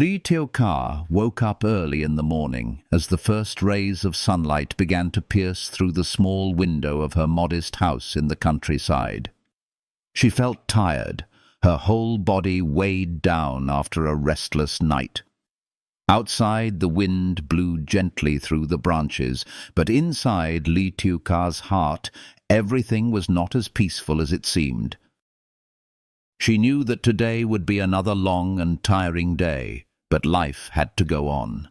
Ly Tieu Ca woke up early in the morning as the first rays of sunlight began to pierce through the small window of her modest house in the countryside. She felt tired, her whole body weighed down after a restless night. Outside, the wind blew gently through the branches, but inside Ly Tieu Ca's heart, everything was not as peaceful as it seemed. She knew that today would be another long and tiring day, but life had to go on.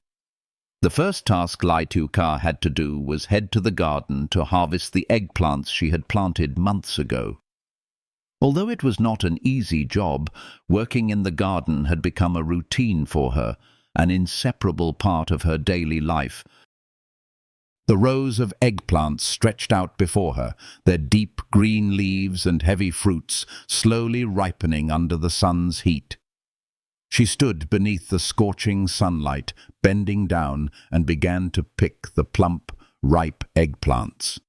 The first task Ly Tieu Ca had to do was head to the garden to harvest the eggplants she had planted months ago. Although it was not an easy job, working in the garden had become a routine for her, an inseparable part of her daily life. The rows of eggplants stretched out before her, their deep green leaves and heavy fruits slowly ripening under the sun's heat. She stood beneath the scorching sunlight, bending down, and began to pick the plump, ripe eggplants.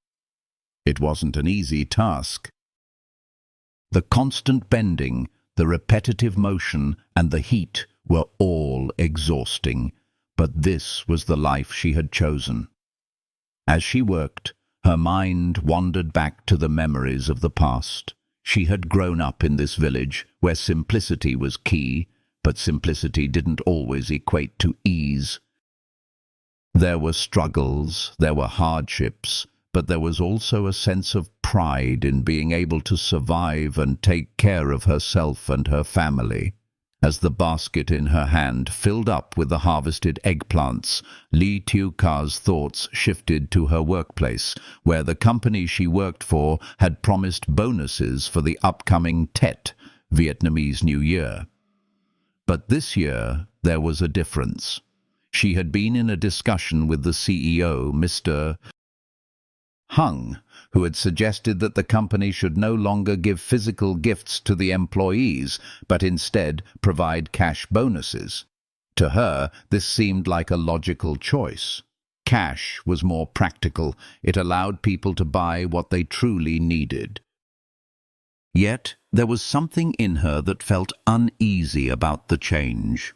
It wasn't an easy task. The constant bending, the repetitive motion, and the heat were all exhausting, but this was the life she had chosen. As she worked, her mind wandered back to the memories of the past. She had grown up in this village, where simplicity was key, but simplicity didn't always equate to ease. There were struggles, there were hardships, but there was also a sense of pride in being able to survive and take care of herself and her family. As the basket in her hand filled up with the harvested eggplants, Ly Tieu Ca's thoughts shifted to her workplace, where the company she worked for had promised bonuses for the upcoming Tet, Vietnamese New Year. But this year there was a difference. She had been in a discussion with the CEO, Mr. Hung, who had suggested that the company should no longer give physical gifts to the employees, but instead provide cash bonuses. To her, this seemed like a logical choice. Cash was more practical. It allowed people to buy what they truly needed. Yet, there was something in her that felt uneasy about the change.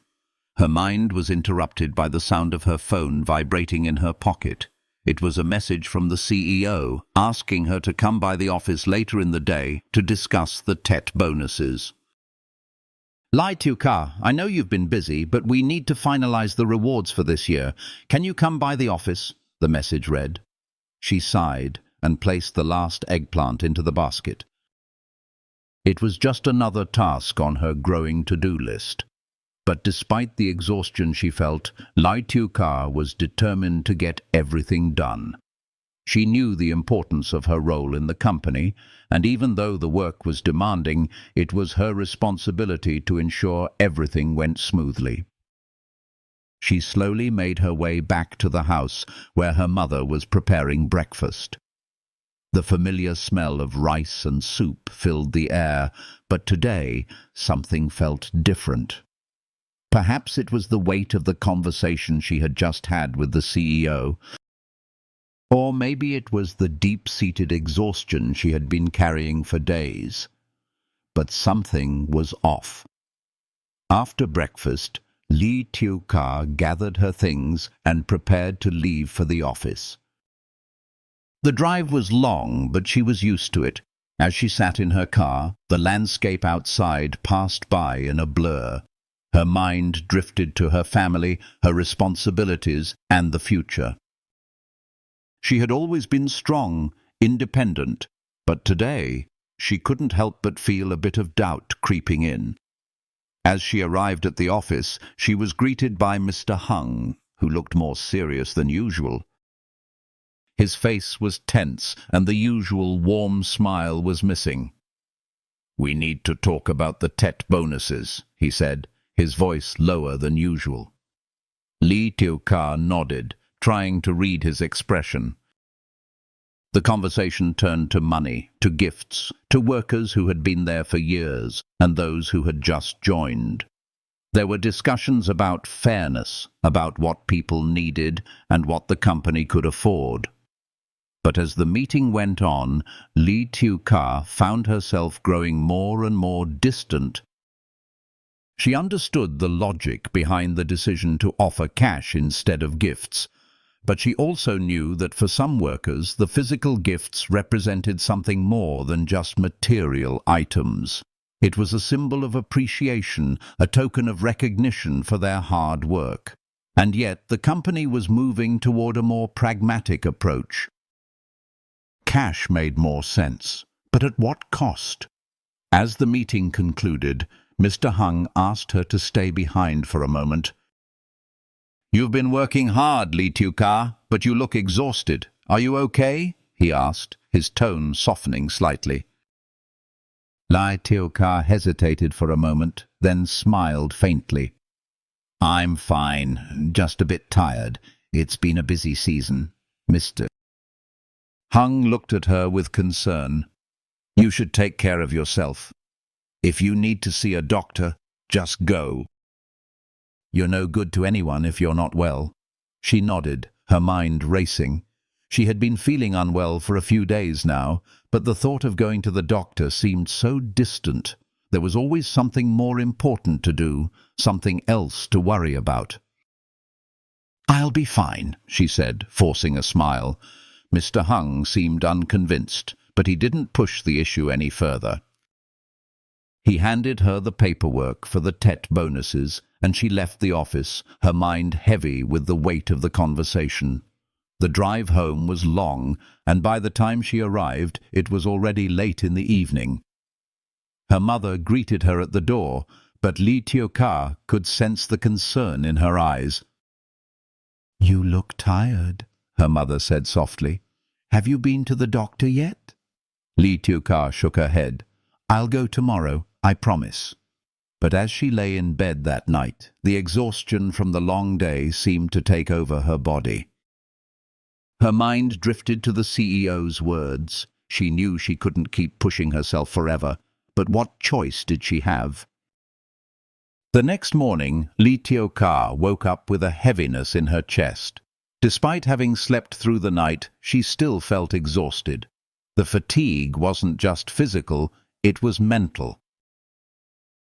Her mind was interrupted by the sound of her phone vibrating in her pocket. It was a message from the CEO, asking her to come by the office later in the day to discuss the Tet bonuses. Ly Tieu Ca, I know you've been busy, but we need to finalize the rewards for this year. Can you come by the office? The message read. She sighed and placed the last eggplant into the basket. It was just another task on her growing to-do list. But despite the exhaustion she felt, Ly Tieu Ca was determined to get everything done. She knew the importance of her role in the company, and even though the work was demanding, it was her responsibility to ensure everything went smoothly. She slowly made her way back to the house where her mother was preparing breakfast. The familiar smell of rice and soup filled the air, but today something felt different. Perhaps it was the weight of the conversation she had just had with the CEO. Or maybe it was the deep-seated exhaustion she had been carrying for days. But something was off. After breakfast, Ly Tieu Ca gathered her things and prepared to leave for the office. The drive was long, but she was used to it. As she sat in her car, the landscape outside passed by in a blur. Her mind drifted to her family, her responsibilities, and the future. She had always been strong, independent, but today she couldn't help but feel a bit of doubt creeping in. As she arrived at the office, she was greeted by Mr. Hung, who looked more serious than usual. His face was tense, and the usual warm smile was missing. "We need to talk about the Tet bonuses," he said, his voice lower than usual. Ly Tieu Ca nodded, trying to read his expression. The conversation turned to money, to gifts, to workers who had been there for years, and those who had just joined. There were discussions about fairness, about what people needed and what the company could afford. But as the meeting went on, Ly Tieu Ca found herself growing more and more distant She understood the logic behind the decision to offer cash instead of gifts, but she also knew that for some workers the physical gifts represented something more than just material items. It was a symbol of appreciation, a token of recognition for their hard work. And yet the company was moving toward a more pragmatic approach. Cash made more sense, but at what cost? As the meeting concluded, Mr. Hung asked her to stay behind for a moment. "You've been working hard, Ly Tieu Ca, but you look exhausted. Are you okay?" he asked, his tone softening slightly. Ly Tieu Ca hesitated for a moment, then smiled faintly. "I'm fine, just a bit tired. It's been a busy season, Mr. Hung looked at her with concern. "You should take care of yourself. If you need to see a doctor, just go. You're no good to anyone if you're not well." She nodded, her mind racing. She had been feeling unwell for a few days now, but the thought of going to the doctor seemed so distant. There was always something more important to do, something else to worry about. "I'll be fine," she said, forcing a smile. Mr. Hung seemed unconvinced, but he didn't push the issue any further. He handed her the paperwork for the TET bonuses, and she left the office, her mind heavy with the weight of the conversation. The drive home was long, and by the time she arrived, it was already late in the evening. Her mother greeted her at the door, but Ly Tieu Ca could sense the concern in her eyes. "You look tired," her mother said softly. "Have you been to the doctor yet?" Ly Tieu Ca shook her head. "I'll go tomorrow, I promise." But as she lay in bed that night, the exhaustion from the long day seemed to take over her body. Her mind drifted to the CEO's words. She knew she couldn't keep pushing herself forever, but what choice did she have? The next morning, Ly Tieu Ca woke up with a heaviness in her chest. Despite having slept through the night, she still felt exhausted. The fatigue wasn't just physical, it was mental.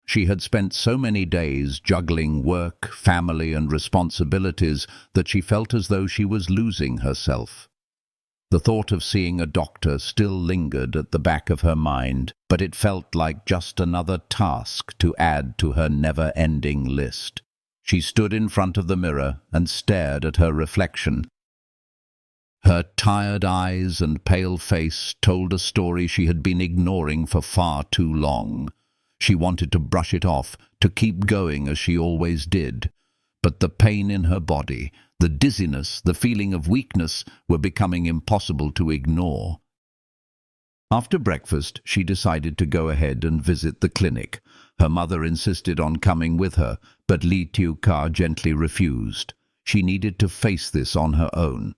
She had spent so many days juggling work, family, and responsibilities that she felt as though she was losing herself. The thought of seeing a doctor still lingered at the back of her mind, but it felt like just another task to add to her never-ending list. She stood in front of the mirror and stared at her reflection. Her tired eyes and pale face told a story she had been ignoring for far too long. She wanted to brush it off, to keep going as she always did. But the pain in her body, the dizziness, the feeling of weakness were becoming impossible to ignore. After breakfast, she decided to go ahead and visit the clinic. Her mother insisted on coming with her, but Ly Tieu Ca gently refused. She needed to face this on her own.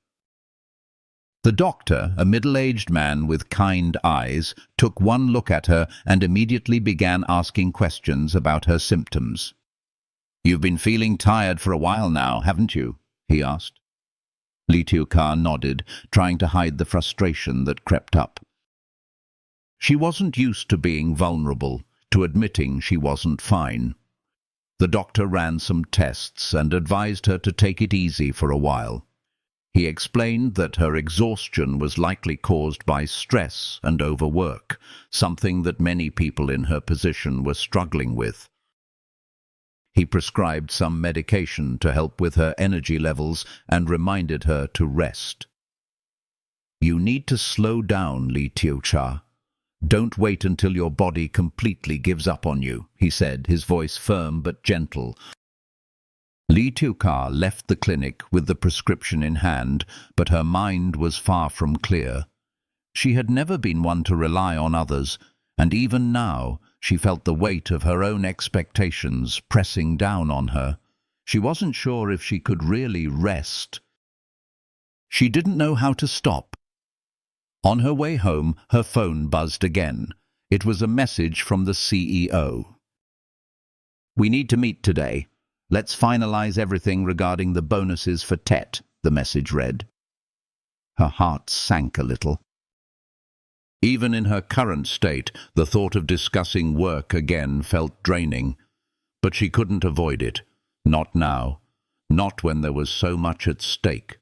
The doctor, a middle-aged man with kind eyes, took one look at her and immediately began asking questions about her symptoms. "You've been feeling tired for a while now, haven't you?" he asked. Ly Tieu Ca nodded, trying to hide the frustration that crept up. She wasn't used to being vulnerable, to admitting she wasn't fine. The doctor ran some tests and advised her to take it easy for a while. He explained that her exhaustion was likely caused by stress and overwork, something that many people in her position were struggling with. He prescribed some medication to help with her energy levels and reminded her to rest. "You need to slow down, Ly Tieu Ca. Don't wait until your body completely gives up on you," he said, his voice firm but gentle. Ly Tieu Ca left the clinic with the prescription in hand, but her mind was far from clear. She had never been one to rely on others, and even now she felt the weight of her own expectations pressing down on her. She wasn't sure if she could really rest. She didn't know how to stop. On her way home, her phone buzzed again. It was a message from the CEO. "We need to meet today. Let's finalize everything regarding the bonuses for TET," the message read. Her heart sank a little. Even in her current state, the thought of discussing work again felt draining. But she couldn't avoid it. Not now. Not when there was so much at stake.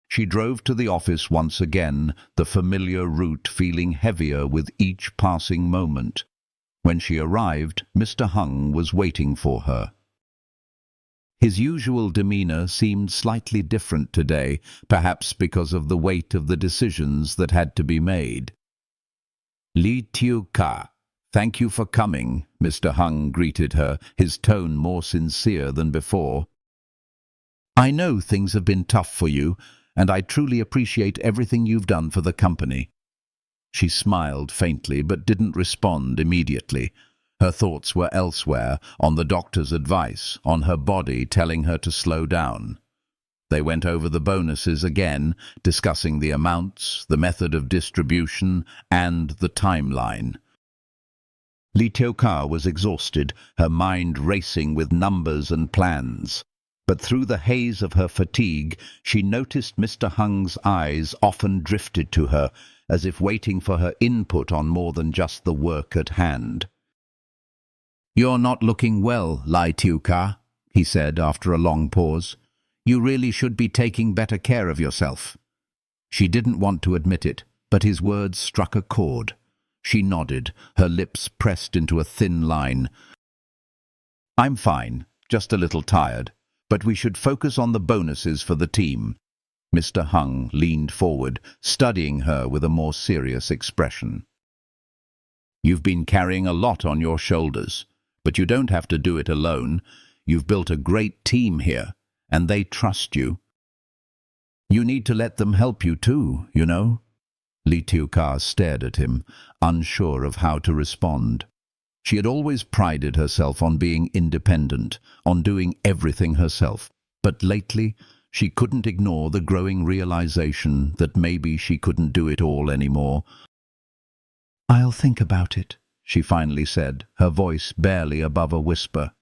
She drove to the office once again, the familiar route feeling heavier with each passing moment. When she arrived, Mr. Hung was waiting for her. His usual demeanor seemed slightly different today, perhaps because of the weight of the decisions that had to be made. "Ly Tieu Ca, thank you for coming," Mr. Hung greeted her, his tone more sincere than before. "I know things have been tough for you, and I truly appreciate everything you've done for the company." She smiled faintly, but didn't respond immediately. Her thoughts were elsewhere, on the doctor's advice, on her body telling her to slow down. They went over the bonuses again, discussing the amounts, the method of distribution, and the timeline. Ly Tieu Ca was exhausted, her mind racing with numbers and plans. But through the haze of her fatigue, she noticed Mr. Hung's eyes often drifted to her, as if waiting for her input on more than just the work at hand. "You're not looking well, Ly Tieu Ca," he said after a long pause. "You really should be taking better care of yourself." She didn't want to admit it, but his words struck a chord. She nodded, her lips pressed into a thin line. "I'm fine, just a little tired, but we should focus on the bonuses for the team." Mr. Hung leaned forward, studying her with a more serious expression. "You've been carrying a lot on your shoulders, but you don't have to do it alone. You've built a great team here, and they trust you. You need to let them help you too, you know." Ly Tieu Ca stared at him, unsure of how to respond. She had always prided herself on being independent, on doing everything herself. But lately, she couldn't ignore the growing realization that maybe she couldn't do it all anymore. "I'll think about it," she finally said, her voice barely above a whisper.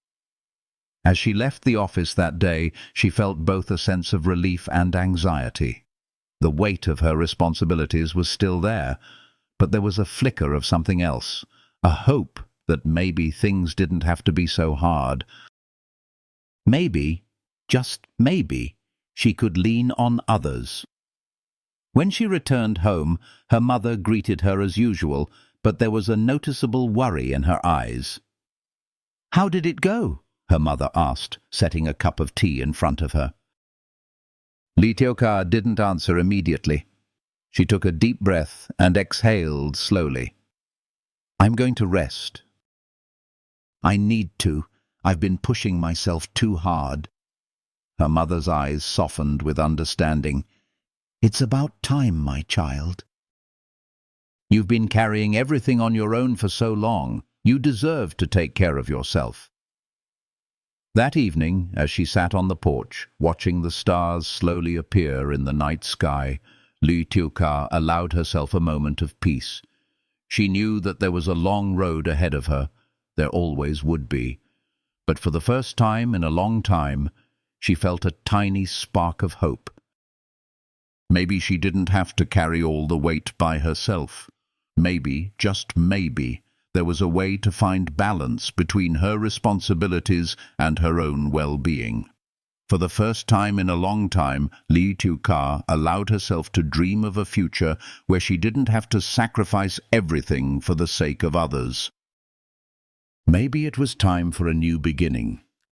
As she left the office that day, she felt both a sense of relief and anxiety. The weight of her responsibilities was still there, but there was a flicker of something else, a hope that maybe things didn't have to be so hard. Maybe, just maybe, she could lean on others. When she returned home, her mother greeted her as usual, but there was a noticeable worry in her eyes. "How did it go?" her mother asked, setting a cup of tea in front of her. Ly Tieu Ca didn't answer immediately. She took a deep breath and exhaled slowly. "I'm going to rest. I need to. I've been pushing myself too hard." Her mother's eyes softened with understanding. "It's about time, my child. You've been carrying everything on your own for so long. You deserve to take care of yourself." That evening, as she sat on the porch, watching the stars slowly appear in the night sky, Ly Tieu Ca allowed herself a moment of peace. She knew that there was a long road ahead of her. There always would be. But for the first time in a long time, she felt a tiny spark of hope. Maybe she didn't have to carry all the weight by herself. Maybe, just maybe, there was a way to find balance between her responsibilities and her own well-being. For the first time in a long time, Ly Tieu Ca allowed herself to dream of a future where she didn't have to sacrifice everything for the sake of others. Maybe it was time for a new beginning.